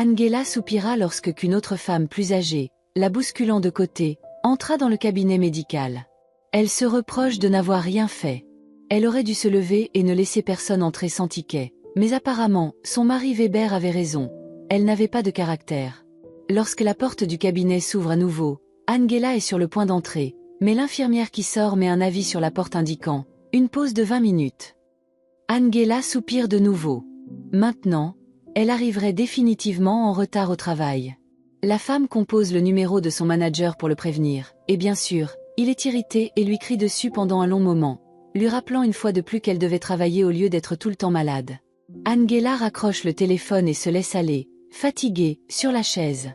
Angela soupira lorsque qu'une autre femme plus âgée, la bousculant de côté, entra dans le cabinet médical. Elle se reproche de n'avoir rien fait. Elle aurait dû se lever et ne laisser personne entrer sans ticket. Mais apparemment, son mari Weber avait raison. Elle n'avait pas de caractère. Lorsque la porte du cabinet s'ouvre à nouveau, Angela est sur le point d'entrer, mais l'infirmière qui sort met un avis sur la porte indiquant « Une pause de 20 minutes ». Angela soupire de nouveau. Maintenant, elle arriverait définitivement en retard au travail. La femme compose le numéro de son manager pour le prévenir, et bien sûr, il est irrité et lui crie dessus pendant un long moment, lui rappelant une fois de plus qu'elle devait travailler au lieu d'être tout le temps malade. Angela raccroche le téléphone et se laisse aller, fatiguée, sur la chaise.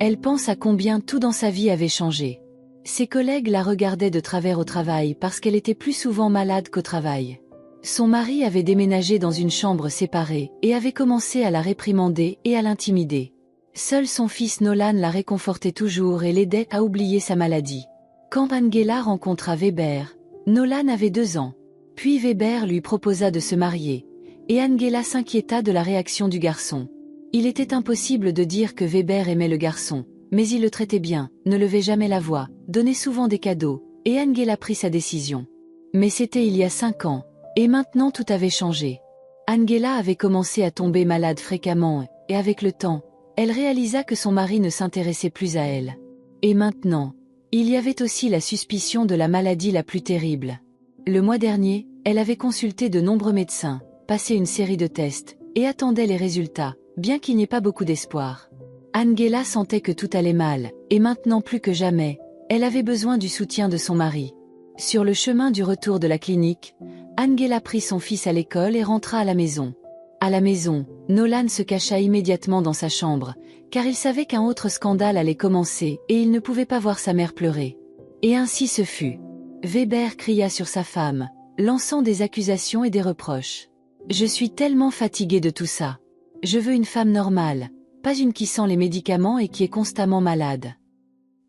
Elle pense à combien tout dans sa vie avait changé. Ses collègues la regardaient de travers au travail parce qu'elle était plus souvent malade qu'au travail. Son mari avait déménagé dans une chambre séparée et avait commencé à la réprimander et à l'intimider. Seul son fils Nolan la réconfortait toujours et l'aidait à oublier sa maladie. Quand Angela rencontra Weber, Nolan avait 2 ans. Puis Weber lui proposa de se marier, et Angela s'inquiéta de la réaction du garçon. Il était impossible de dire que Weber aimait le garçon, mais il le traitait bien, ne levait jamais la voix, donnait souvent des cadeaux, et Angela prit sa décision. Mais c'était il y a 5 ans. Et maintenant tout avait changé. Angela avait commencé à tomber malade fréquemment, et avec le temps, elle réalisa que son mari ne s'intéressait plus à elle. Et maintenant, il y avait aussi la suspicion de la maladie la plus terrible. Le mois dernier, elle avait consulté de nombreux médecins, passé une série de tests, et attendait les résultats, bien qu'il n'y ait pas beaucoup d'espoir. Angela sentait que tout allait mal, et maintenant plus que jamais, elle avait besoin du soutien de son mari. Sur le chemin du retour de la clinique, Angela prit son fils à l'école et rentra à la maison. À la maison, Nolan se cacha immédiatement dans sa chambre, car il savait qu'un autre scandale allait commencer et il ne pouvait pas voir sa mère pleurer. Et ainsi ce fut. Weber cria sur sa femme, lançant des accusations et des reproches. « Je suis tellement fatigué de tout ça. Je veux une femme normale, pas une qui sent les médicaments et qui est constamment malade. »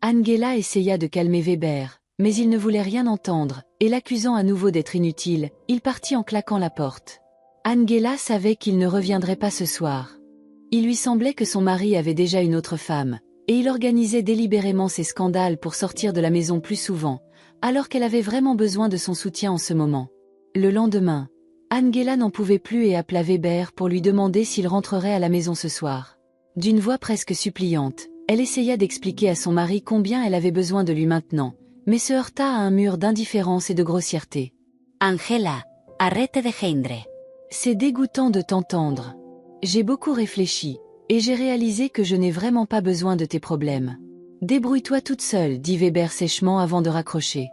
Angela essaya de calmer Weber, mais il ne voulait rien entendre, et l'accusant à nouveau d'être inutile, il partit en claquant la porte. Angela savait qu'il ne reviendrait pas ce soir. Il lui semblait que son mari avait déjà une autre femme, et il organisait délibérément ses scandales pour sortir de la maison plus souvent, alors qu'elle avait vraiment besoin de son soutien en ce moment. Le lendemain, Angela n'en pouvait plus et appela Weber pour lui demander s'il rentrerait à la maison ce soir. D'une voix presque suppliante, elle essaya d'expliquer à son mari combien elle avait besoin de lui maintenant, mais se heurta à un mur d'indifférence et de grossièreté. « Angela, arrête de gendre. C'est dégoûtant de t'entendre. J'ai beaucoup réfléchi, et j'ai réalisé que je n'ai vraiment pas besoin de tes problèmes. Débrouille-toi toute seule, dit Weber sèchement avant de raccrocher.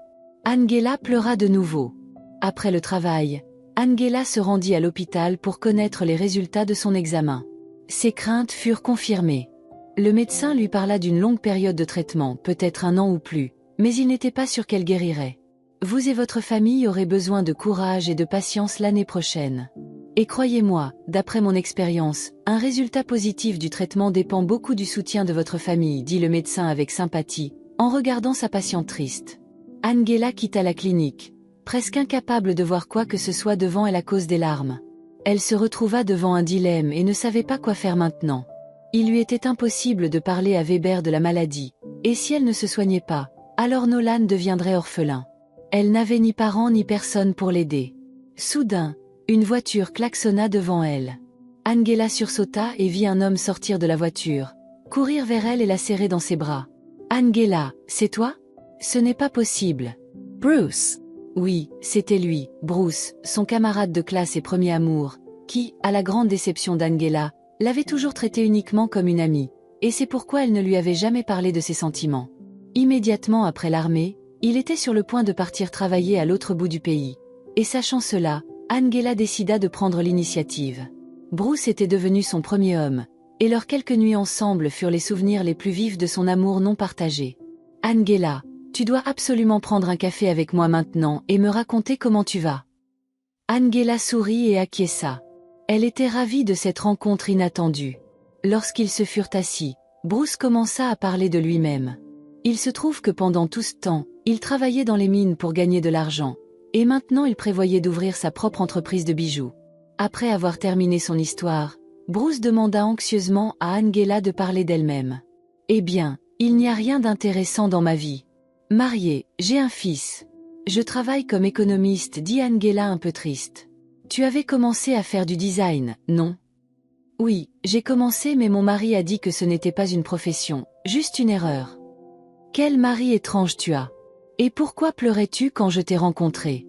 Angela pleura de nouveau. Après le travail, Angela se rendit à l'hôpital pour connaître les résultats de son examen. Ses craintes furent confirmées. Le médecin lui parla d'une longue période de traitement, peut-être 1 an ou plus, mais il n'était pas sûr qu'elle guérirait. Vous et votre famille aurez besoin de courage et de patience l'année prochaine. Et croyez-moi, d'après mon expérience, un résultat positif du traitement dépend beaucoup du soutien de votre famille, dit le médecin avec sympathie, en regardant sa patiente triste. Angela quitta la clinique, presque incapable de voir quoi que ce soit devant elle à cause des larmes. Elle se retrouva devant un dilemme et ne savait pas quoi faire maintenant. Il lui était impossible de parler à Weber de la maladie, et si elle ne se soignait pas, alors Nolan deviendrait orphelin. Elle n'avait ni parents ni personne pour l'aider. Soudain, une voiture klaxonna devant elle. Angela sursauta et vit un homme sortir de la voiture, courir vers elle et la serrer dans ses bras. « Angela, c'est toi ? Ce n'est pas possible. »« Bruce !» Oui, c'était lui, Bruce, son camarade de classe et premier amour, qui, à la grande déception d'Angela, l'avait toujours traité uniquement comme une amie, et c'est pourquoi elle ne lui avait jamais parlé de ses sentiments. Immédiatement après l'armée, il était sur le point de partir travailler à l'autre bout du pays. Et sachant cela, Angela décida de prendre l'initiative. Bruce était devenu son premier homme, et leurs quelques nuits ensemble furent les souvenirs les plus vifs de son amour non partagé. « Angela, tu dois absolument prendre un café avec moi maintenant et me raconter comment tu vas. » Angela sourit et acquiesça. Elle était ravie de cette rencontre inattendue. Lorsqu'ils se furent assis, Bruce commença à parler de lui-même. Il se trouve que pendant tout ce temps, il travaillait dans les mines pour gagner de l'argent, et maintenant il prévoyait d'ouvrir sa propre entreprise de bijoux. Après avoir terminé son histoire, Bruce demanda anxieusement à Angela de parler d'elle-même. Eh bien, il n'y a rien d'intéressant dans ma vie. Mariée, j'ai un fils. Je travaille comme économiste, dit Angela un peu triste. Tu avais commencé à faire du design, non? Oui, j'ai commencé mais mon mari a dit que ce n'était pas une profession, juste une erreur. Quel mari étrange tu as. Et pourquoi pleurais-tu quand je t'ai rencontré?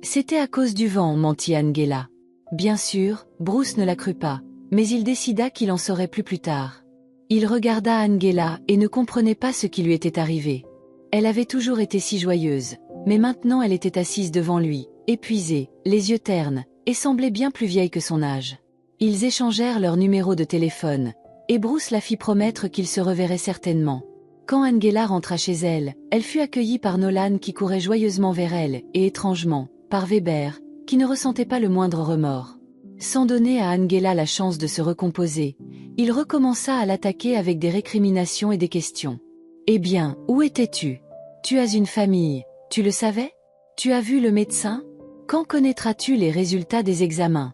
C'était à cause du vent, mentit Angela. Bien sûr, Bruce ne la crut pas, mais il décida qu'il en saurait plus tard. Il regarda Angela et ne comprenait pas ce qui lui était arrivé. Elle avait toujours été si joyeuse, mais maintenant elle était assise devant lui, épuisée, les yeux ternes, et semblait bien plus vieille que son âge. Ils échangèrent leur numéro de téléphone, et Bruce la fit promettre qu'ils se reverraient certainement. Quand Angela rentra chez elle, elle fut accueillie par Nolan qui courait joyeusement vers elle, et étrangement, par Weber, qui ne ressentait pas le moindre remords. Sans donner à Angela la chance de se recomposer, il recommença à l'attaquer avec des récriminations et des questions. « Eh bien, où étais-tu? Tu as une famille, tu le savais? Tu as vu le médecin? Quand connaîtras-tu les résultats des examens ?»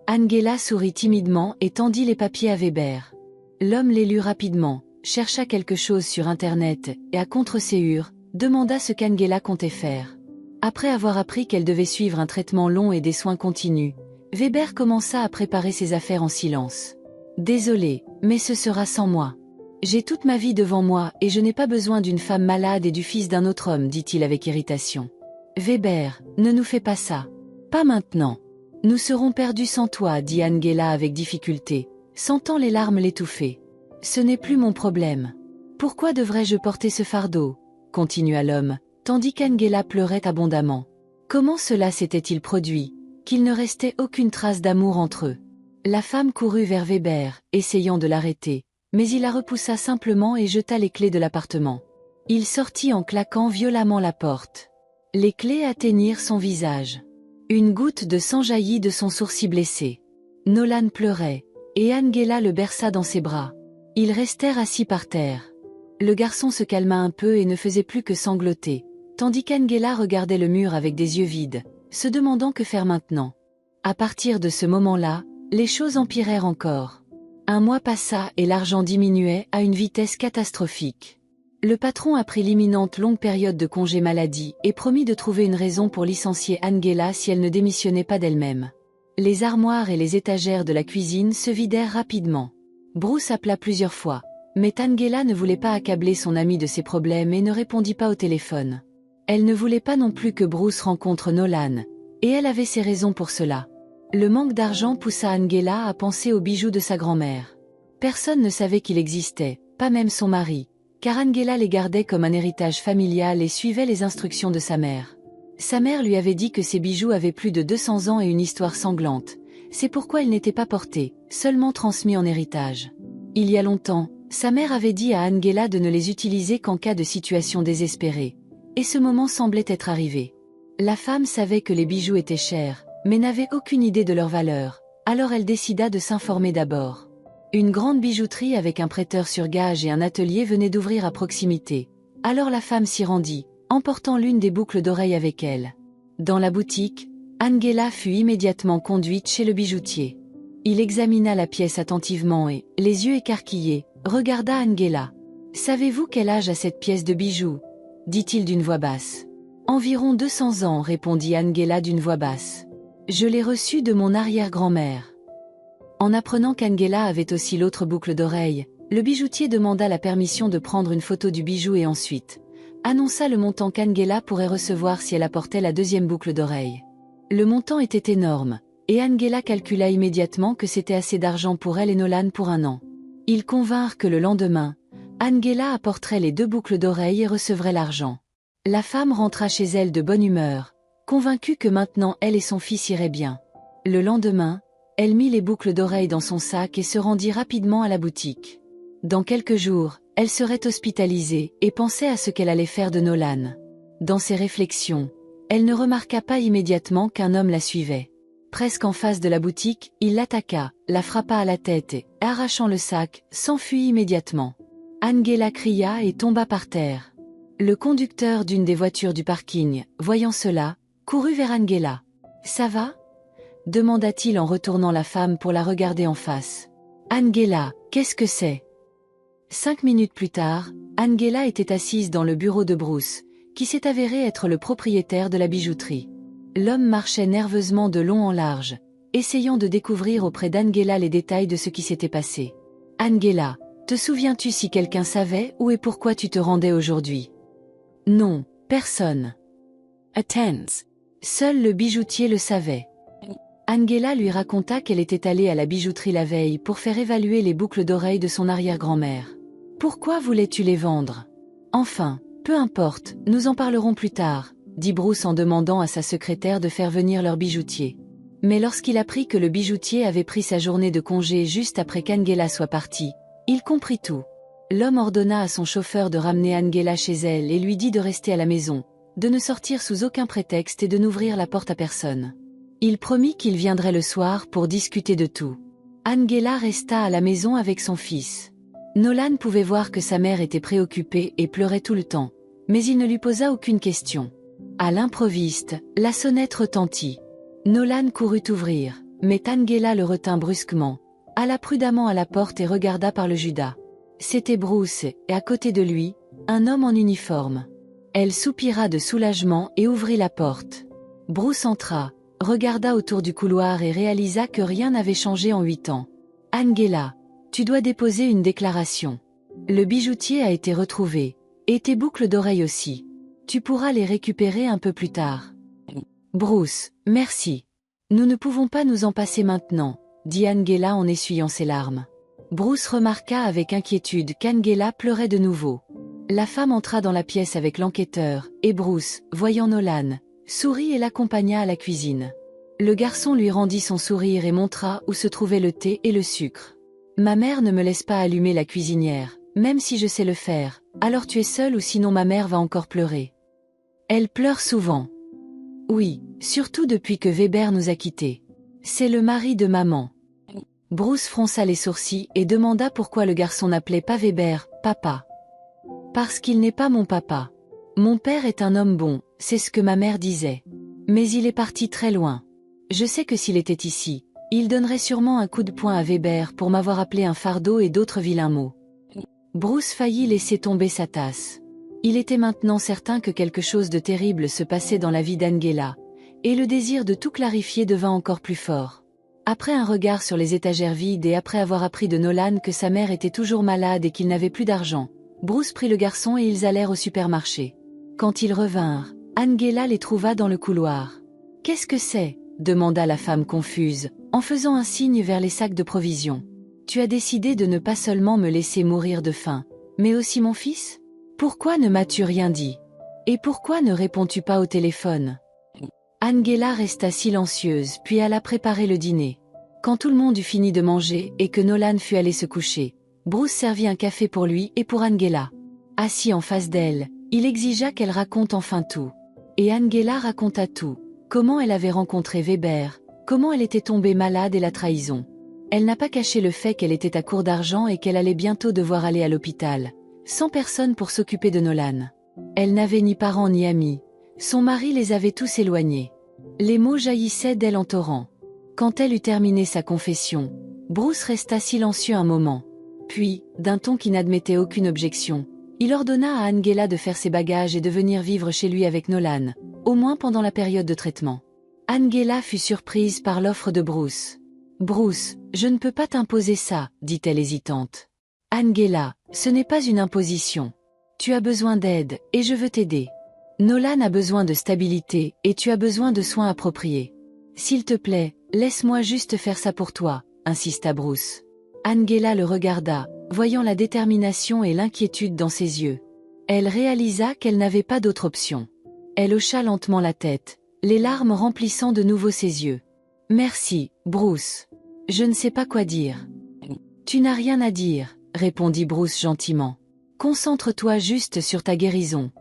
Angela sourit timidement et tendit les papiers à Weber. L'homme les lut rapidement, chercha quelque chose sur Internet, et à contre-séhure, demanda ce qu'Angela comptait faire. Après avoir appris qu'elle devait suivre un traitement long et des soins continus, Weber commença à préparer ses affaires en silence. « Désolé, mais ce sera sans moi. J'ai toute ma vie devant moi et je n'ai pas besoin d'une femme malade et du fils d'un autre homme, dit-il avec irritation. Weber, ne nous fais pas ça. Pas maintenant. Nous serons perdus sans toi, dit Angela avec difficulté, sentant les larmes l'étouffer. Ce n'est plus mon problème. Pourquoi devrais-je porter ce fardeau? Continua l'homme, tandis qu'Angela pleurait abondamment. Comment cela s'était-il produit, qu'il ne restait aucune trace d'amour entre eux? La femme courut vers Weber, essayant de l'arrêter, mais il la repoussa simplement et jeta les clés de l'appartement. Il sortit en claquant violemment la porte. Les clés atteignirent son visage. Une goutte de sang jaillit de son sourcil blessé. Nolan pleurait, et Angela le berça dans ses bras. Ils restèrent assis par terre. Le garçon se calma un peu et ne faisait plus que sangloter, tandis qu'Angela regardait le mur avec des yeux vides, se demandant que faire maintenant. À partir de ce moment-là, les choses empirèrent encore. Un mois passa et l'argent diminuait à une vitesse catastrophique. Le patron apprit l'imminente longue période de congé maladie et promit de trouver une raison pour licencier Angela si elle ne démissionnait pas d'elle-même. Les armoires et les étagères de la cuisine se vidèrent rapidement. Bruce appela plusieurs fois, mais Angela ne voulait pas accabler son ami de ses problèmes et ne répondit pas au téléphone. Elle ne voulait pas non plus que Bruce rencontre Nolan, et elle avait ses raisons pour cela. Le manque d'argent poussa Angela à penser aux bijoux de sa grand-mère. Personne ne savait qu'il existait, pas même son mari, car Angela les gardait comme un héritage familial et suivait les instructions de sa mère. Sa mère lui avait dit que ces bijoux avaient plus de 200 ans et une histoire sanglante, c'est pourquoi ils n'étaient pas portés, seulement transmis en héritage. Il y a longtemps, sa mère avait dit à Angela de ne les utiliser qu'en cas de situation désespérée, et ce moment semblait être arrivé. La femme savait que les bijoux étaient chers, mais n'avait aucune idée de leur valeur, alors elle décida de s'informer d'abord. Une grande bijouterie avec un prêteur sur gage et un atelier venait d'ouvrir à proximité, alors la femme s'y rendit, emportant l'une des boucles d'oreilles avec elle. Dans la boutique, Angela fut immédiatement conduite chez le bijoutier. Il examina la pièce attentivement et, les yeux écarquillés, regarda Angela. « Savez-vous quel âge a cette pièce de bijoux ?» dit-il d'une voix basse. « Environ 200 ans, répondit Angela d'une voix basse. Je l'ai reçue de mon arrière-grand-mère. En apprenant qu'Angela avait aussi l'autre boucle d'oreille, le bijoutier demanda la permission de prendre une photo du bijou et ensuite annonça le montant qu'Angela pourrait recevoir si elle apportait la deuxième boucle d'oreille. Le montant était énorme, et Angela calcula immédiatement que c'était assez d'argent pour elle et Nolan pour un an. Ils convinrent que le lendemain, Angela apporterait les 2 boucles d'oreilles et recevrait l'argent. La femme rentra chez elle de bonne humeur, convaincue que maintenant elle et son fils iraient bien. Le lendemain, elle mit les boucles d'oreilles dans son sac et se rendit rapidement à la boutique. Dans quelques jours, elle serait hospitalisée et pensait à ce qu'elle allait faire de Nolan. Dans ses réflexions, elle ne remarqua pas immédiatement qu'un homme la suivait. Presque en face de la boutique, il l'attaqua, la frappa à la tête et, arrachant le sac, s'enfuit immédiatement. Angela cria et tomba par terre. Le conducteur d'une des voitures du parking, voyant cela, courut vers Angela. « Ça va ? demanda-t-il en retournant la femme pour la regarder en face. Angela, qu'est-ce que c'est? 5 minutes plus tard, Angela était assise dans le bureau de Bruce, qui s'est avéré être le propriétaire de la bijouterie. L'homme marchait nerveusement de long en large, essayant de découvrir auprès d'Angela les détails de ce qui s'était passé. Angela, te souviens-tu si quelqu'un savait où et pourquoi tu te rendais aujourd'hui? Non, personne. Attends. Seul le bijoutier le savait. Angela lui raconta qu'elle était allée à la bijouterie la veille pour faire évaluer les boucles d'oreilles de son arrière-grand-mère. Pourquoi voulais-tu les vendre? Enfin, peu importe, nous en parlerons plus tard, dit Bruce en demandant à sa secrétaire de faire venir leur bijoutier. Mais lorsqu'il apprit que le bijoutier avait pris sa journée de congé juste après qu'Angela soit partie, il comprit tout. L'homme ordonna à son chauffeur de ramener Angela chez elle et lui dit de rester à la maison, de ne sortir sous aucun prétexte et de n'ouvrir la porte à personne. Il promit qu'il viendrait le soir pour discuter de tout. Angela resta à la maison avec son fils. Nolan pouvait voir que sa mère était préoccupée et pleurait tout le temps, mais il ne lui posa aucune question. À l'improviste, la sonnette retentit. Nolan courut ouvrir, mais Angela le retint brusquement, alla prudemment à la porte et regarda par le judas. C'était Bruce, et à côté de lui, un homme en uniforme. Elle soupira de soulagement et ouvrit la porte. Bruce entra, regarda autour du couloir et réalisa que rien n'avait changé en 8 ans. Angela, tu dois déposer une déclaration. Le bijoutier a été retrouvé, et tes boucles d'oreilles aussi. Tu pourras les récupérer un peu plus tard. Bruce, merci. Nous ne pouvons pas nous en passer maintenant, dit Angela en essuyant ses larmes. Bruce remarqua avec inquiétude qu'Angela pleurait de nouveau. La femme entra dans la pièce avec l'enquêteur, et Bruce, voyant Nolan, sourit et l'accompagna à la cuisine. Le garçon lui rendit son sourire et montra où se trouvaient le thé et le sucre. Ma mère ne me laisse pas allumer la cuisinière, même si je sais le faire, alors tu es seule ou sinon ma mère va encore pleurer. Elle pleure souvent. Oui, surtout depuis que Weber nous a quittés. C'est le mari de maman. Bruce fronça les sourcils et demanda pourquoi le garçon n'appelait pas Weber, papa. Parce qu'il n'est pas mon papa. Mon père est un homme bon, c'est ce que ma mère disait. Mais il est parti très loin. Je sais que s'il était ici, il donnerait sûrement un coup de poing à Weber pour m'avoir appelé un fardeau et d'autres vilains mots. Bruce faillit laisser tomber sa tasse. Il était maintenant certain que quelque chose de terrible se passait dans la vie d'Angela, et le désir de tout clarifier devint encore plus fort. Après un regard sur les étagères vides et après avoir appris de Nolan que sa mère était toujours malade et qu'il n'avait plus d'argent, Bruce prit le garçon et ils allèrent au supermarché. Quand ils revinrent, Angela les trouva dans le couloir. « Qu'est-ce que c'est ?» demanda la femme confuse, en faisant un signe vers les sacs de provisions. « Tu as décidé de ne pas seulement me laisser mourir de faim, mais aussi mon fils ? Pourquoi ne m'as-tu rien dit? Et pourquoi ne réponds-tu pas au téléphone ?» Angela resta silencieuse puis alla préparer le dîner. Quand tout le monde eut fini de manger et que Nolan fut allé se coucher, Bruce servit un café pour lui et pour Angela. Assis en face d'elle, il exigea qu'elle raconte enfin tout. Et Angela raconta tout. Comment elle avait rencontré Weber, comment elle était tombée malade et la trahison. Elle n'a pas caché le fait qu'elle était à court d'argent et qu'elle allait bientôt devoir aller à l'hôpital, sans personne pour s'occuper de Nolan. Elle n'avait ni parents ni amis. Son mari les avait tous éloignés. Les mots jaillissaient d'elle en torrent. Quand elle eut terminé sa confession, Bruce resta silencieux un moment. Puis, d'un ton qui n'admettait aucune objection, il ordonna à Angela de faire ses bagages et de venir vivre chez lui avec Nolan, au moins pendant la période de traitement. Angela fut surprise par l'offre de Bruce. « Bruce, je ne peux pas t'imposer ça, dit-elle hésitante. Angela, ce n'est pas une imposition. Tu as besoin d'aide, et je veux t'aider. Nolan a besoin de stabilité, et tu as besoin de soins appropriés. S'il te plaît, laisse-moi juste faire ça pour toi, insista Bruce. Angela le regarda, voyant la détermination et l'inquiétude dans ses yeux. Elle réalisa qu'elle n'avait pas d'autre option. Elle hocha lentement la tête, les larmes remplissant de nouveau ses yeux. « Merci, Bruce. Je ne sais pas quoi dire. »« Tu n'as rien à dire, » répondit Bruce gentiment. « Concentre-toi juste sur ta guérison. »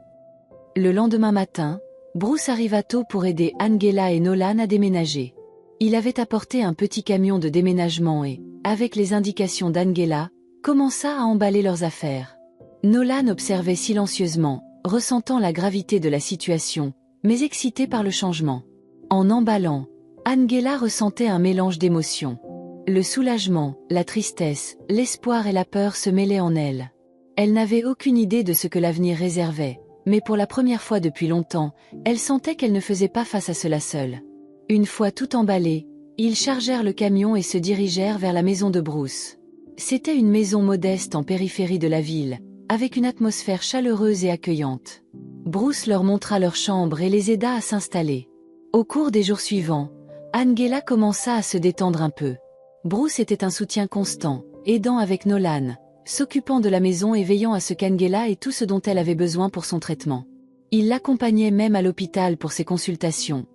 Le lendemain matin, Bruce arriva tôt pour aider Angela et Nolan à déménager. Il avait apporté un petit camion de déménagement et, avec les indications d'Angela, commença à emballer leurs affaires. Nolan observait silencieusement, ressentant la gravité de la situation, mais excité par le changement. En emballant, Angela ressentait un mélange d'émotions. Le soulagement, la tristesse, l'espoir et la peur se mêlaient en elle. Elle n'avait aucune idée de ce que l'avenir réservait, mais pour la première fois depuis longtemps, elle sentait qu'elle ne faisait pas face à cela seule. Une fois tout emballé, ils chargèrent le camion et se dirigèrent vers la maison de Bruce. C'était une maison modeste en périphérie de la ville, avec une atmosphère chaleureuse et accueillante. Bruce leur montra leur chambre et les aida à s'installer. Au cours des jours suivants, Angela commença à se détendre un peu. Bruce était un soutien constant, aidant avec Nolan, s'occupant de la maison et veillant à ce qu'Angela ait tout ce dont elle avait besoin pour son traitement. Il l'accompagnait même à l'hôpital pour ses consultations,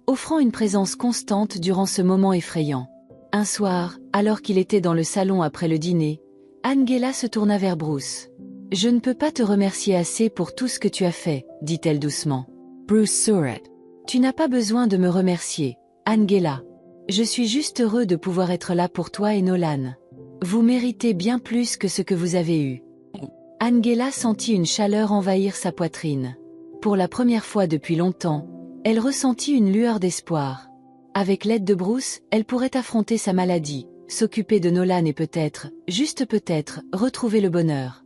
offrant une présence constante durant ce moment effrayant. Un soir, alors qu'il était dans le salon après le dîner, Angela se tourna vers Bruce. « Je ne peux pas te remercier assez pour tout ce que tu as fait, dit-elle doucement. Bruce sourit. « Tu n'as pas besoin de me remercier, Angela. Je suis juste heureux de pouvoir être là pour toi et Nolan. Vous méritez bien plus que ce que vous avez eu. » Angela sentit une chaleur envahir sa poitrine. Pour la première fois depuis longtemps, elle ressentit une lueur d'espoir. Avec l'aide de Bruce, elle pourrait affronter sa maladie, s'occuper de Nolan et peut-être, juste peut-être, retrouver le bonheur.